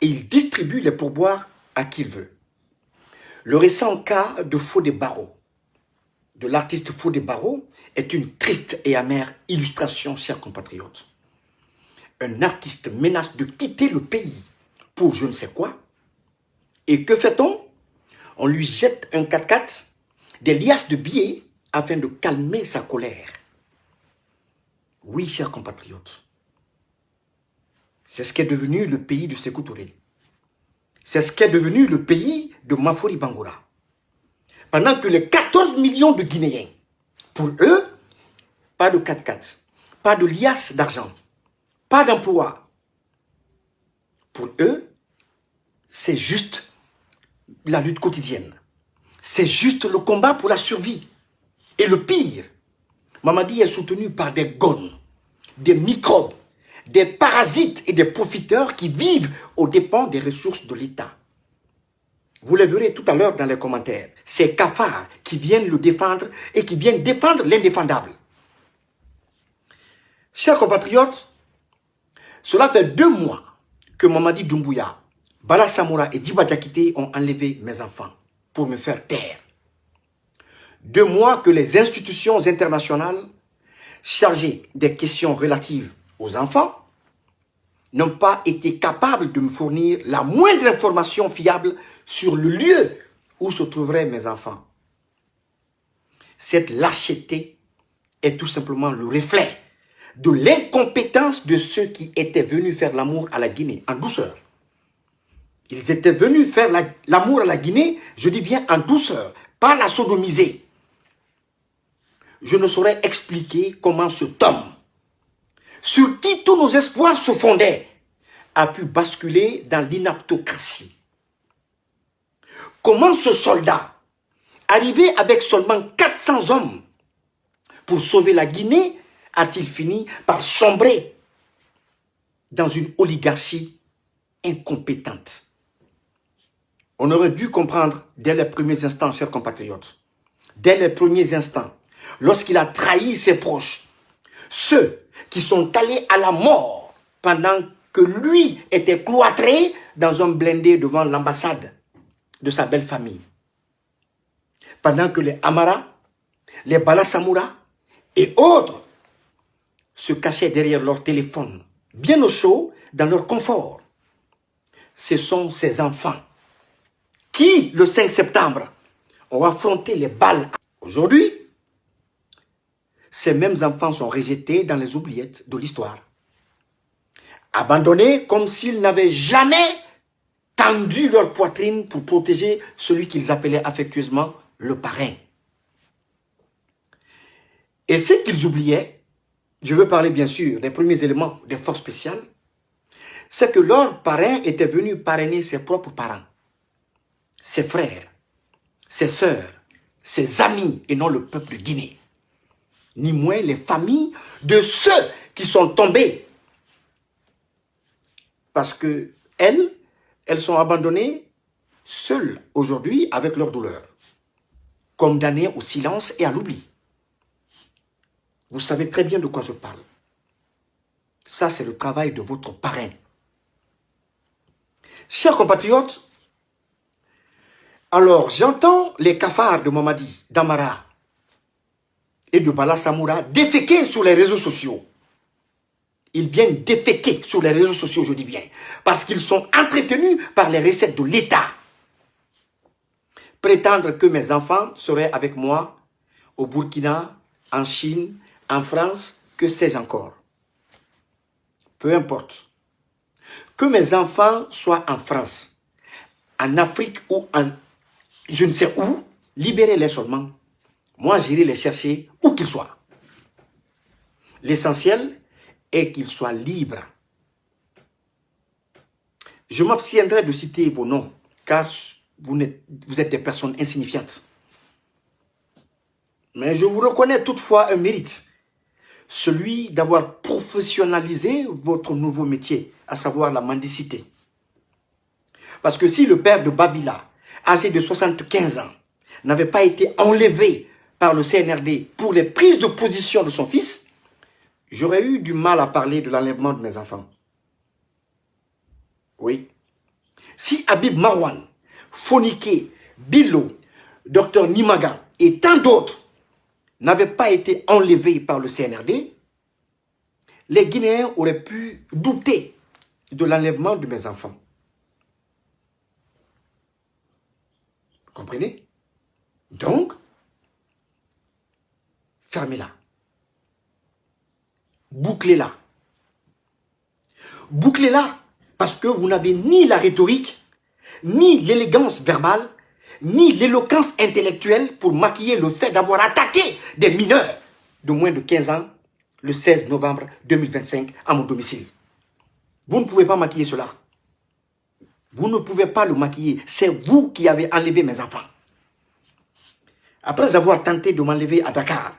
et il distribue les pourboires à qui il veut. Le récent cas de Fodé Barro, de l'artiste Fodé Barro, est une triste et amère illustration, chers compatriotes. Un artiste menace de quitter le pays pour je ne sais quoi. Et que fait-on? On lui jette un 4x4, des liasses de billets afin de calmer sa colère. Oui, chers compatriotes, c'est ce qu'est devenu le pays de Sékou Touré. C'est ce qu'est devenu le pays de Mafori Bangoura. Pendant que les 14 millions de Guinéens, pour eux, pas de 4x4, pas de liasses d'argent, pas d'emploi. Pour eux, c'est juste la lutte quotidienne. C'est juste le combat pour la survie. Et le pire, Mamadi est soutenu par des gones, des microbes, des parasites et des profiteurs qui vivent aux dépens des ressources de l'État. Vous le verrez tout à l'heure dans les commentaires. Ces cafards qui viennent le défendre et qui viennent défendre l'indéfendable. Chers compatriotes, cela fait 2 mois que Mamadi Doumbouya, Bala Samoura et Djiba Diakité ont enlevé mes enfants pour me faire taire. 2 mois que les institutions internationales chargées des questions relatives aux enfants n'ont pas été capables de me fournir la moindre information fiable sur le lieu où se trouveraient mes enfants. Cette lâcheté est tout simplement le reflet de l'incompétence de ceux qui étaient venus faire l'amour à la Guinée en douceur. Ils étaient venus faire l'amour à la Guinée, je dis bien en douceur, pas la sodomiser. Je ne saurais expliquer comment cet homme, sur qui tous nos espoirs se fondaient, a pu basculer dans l'inaptocratie. Comment ce soldat, arrivé avec seulement 400 hommes pour sauver la Guinée, a-t-il fini par sombrer dans une oligarchie incompétente? On aurait dû comprendre dès les premiers instants, chers compatriotes, dès les premiers instants, lorsqu'il a trahi ses proches, ceux qui sont allés à la mort pendant que lui était cloîtré dans un blindé devant l'ambassade de sa belle famille. Pendant que les Amara, les Bala Samoura et autres se cachaient derrière leur téléphone, bien au chaud, dans leur confort. Ce sont ces enfants qui, le 5 septembre, ont affronté les balles. Aujourd'hui, ces mêmes enfants sont rejetés dans les oubliettes de l'histoire. Abandonnés comme s'ils n'avaient jamais tendu leur poitrine pour protéger celui qu'ils appelaient affectueusement le parrain. Et ce qu'ils oubliaient, je veux parler bien sûr des premiers éléments des forces spéciales, c'est que leur parrain était venu parrainer ses propres parents, ses frères, ses sœurs, ses amis et non le peuple de Guinée. Ni moins les familles de ceux qui sont tombés. Parce que elles sont abandonnées seules aujourd'hui avec leur douleur, condamnées au silence et à l'oubli. Vous savez très bien de quoi je parle. Ça, c'est le travail de votre parrain. Chers compatriotes, alors j'entends les cafards de Mamadi, d'Amara et de Bala Samoura déféquer sur les réseaux sociaux. Ils viennent déféquer sur les réseaux sociaux, je dis bien, parce qu'ils sont entretenus par les recettes de l'État. Prétendre que mes enfants seraient avec moi au Burkina, en Chine, en France, que sais-je encore. Peu importe. Que mes enfants soient en France, en Afrique ou en je ne sais où, libérez-les seulement. Moi, j'irai les chercher où qu'ils soient. L'essentiel est qu'ils soient libres. Je m'abstiendrai de citer vos noms, car vous êtes des personnes insignifiantes. Mais je vous reconnais toutefois un mérite, celui d'avoir professionnalisé votre nouveau métier, à savoir la mendicité. Parce que si le père de Babila, âgé de 75 ans, n'avait pas été enlevé par le CNRD pour les prises de position de son fils, j'aurais eu du mal à parler de l'enlèvement de mes enfants. Oui, Si Habib Marwan, Fonike, Billo, Dr Nimaga et tant d'autres n'avaient pas été enlevés par le CNRD, les Guinéens auraient pu douter de l'enlèvement de mes enfants. Vous comprenez? Donc, fermez-la. Bouclez-la. Bouclez-la parce que vous n'avez ni la rhétorique, ni l'élégance verbale, ni l'éloquence intellectuelle pour maquiller le fait d'avoir attaqué des mineurs de moins de 15 ans le 16 novembre 2025 à mon domicile. Vous ne pouvez pas maquiller cela. Vous ne pouvez pas le maquiller. C'est vous qui avez enlevé mes enfants. Après avoir tenté de m'enlever à Dakar,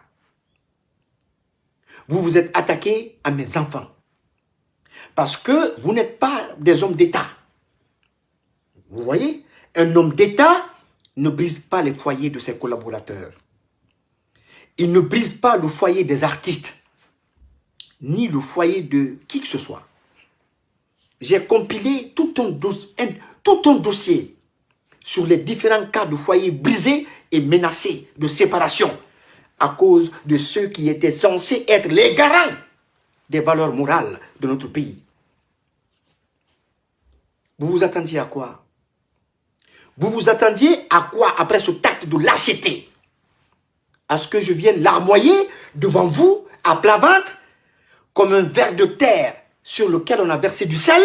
vous vous êtes attaqué à mes enfants. Parce que vous n'êtes pas des hommes d'État. Vous voyez, un homme d'État ne brise pas les foyers de ses collaborateurs. Il ne brise pas le foyer des artistes, ni le foyer de qui que ce soit. J'ai compilé tout un dossier sur les différents cas de foyers brisés et menacés de séparation à cause de ceux qui étaient censés être les garants des valeurs morales de notre pays. Vous vous attendiez à quoi? Vous vous attendiez à quoi après ce acte de lâcheté? À ce que je vienne larmoyer devant vous à plat ventre comme un ver de terre sur lequel on a versé du sel?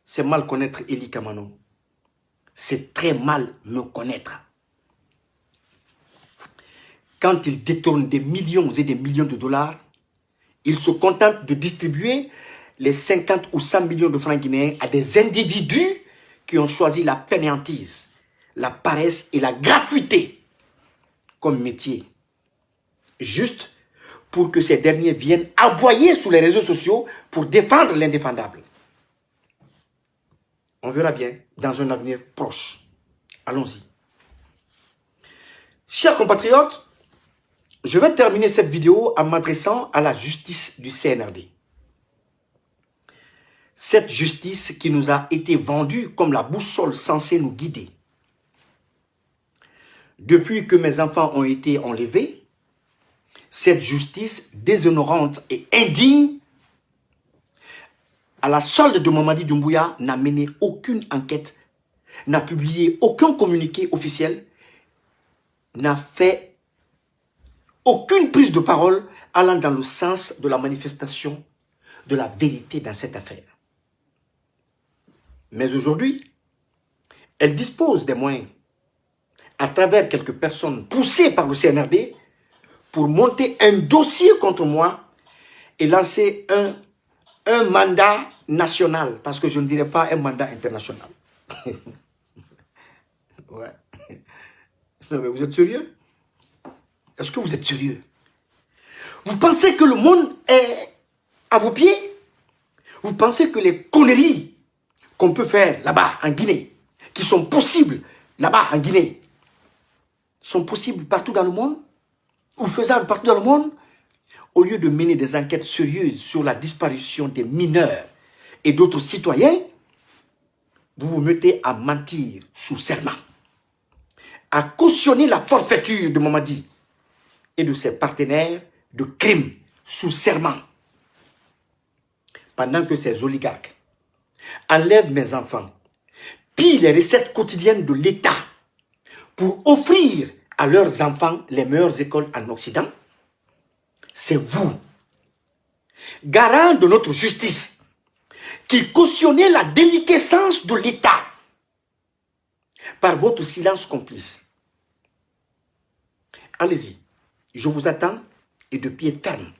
C'est mal connaître Eli Kamano. C'est très mal me connaître. Quand il détourne des millions et des millions de dollars, il se contente de distribuer les 50 ou 100 millions de francs guinéens à des individus qui ont choisi la fainéantise, la paresse et la gratuité comme métier. Juste pour que ces derniers viennent aboyer sur les réseaux sociaux pour défendre l'indéfendable. On verra bien dans un avenir proche. Allons-y. Chers compatriotes, je vais terminer cette vidéo en m'adressant à la justice du CNRD. Cette justice qui nous a été vendue comme la boussole censée nous guider. Depuis que mes enfants ont été enlevés, cette justice déshonorante et indigne, à la solde de Mamadi Doumbouya, n'a mené aucune enquête, n'a publié aucun communiqué officiel, n'a fait aucune prise de parole allant dans le sens de la manifestation de la vérité dans cette affaire. Mais aujourd'hui, elle dispose des moyens, à travers quelques personnes poussées par le CNRD, pour monter un dossier contre moi et lancer un mandat national, parce que je ne dirais pas un mandat international. Ouais. Non, mais vous êtes sérieux? Est-ce que vous êtes sérieux? Vous pensez que le monde est à vos pieds? Vous pensez que les conneries qu'on peut faire là-bas en Guinée, qui sont possibles là-bas en Guinée, sont possibles partout dans le monde, ou faisables partout dans le monde, au lieu de mener des enquêtes sérieuses sur la disparition des mineurs et d'autres citoyens, vous vous mettez à mentir sous serment, à cautionner la forfaiture de Mamadi et de ses partenaires de crimes sous serment, pendant que ces oligarques enlèvent mes enfants, pillent les recettes quotidiennes de l'État pour offrir à leurs enfants les meilleures écoles en Occident. C'est vous, garant de notre justice, qui cautionnez la déliquescence de l'État par votre silence complice. Allez-y, je vous attends et de pied ferme.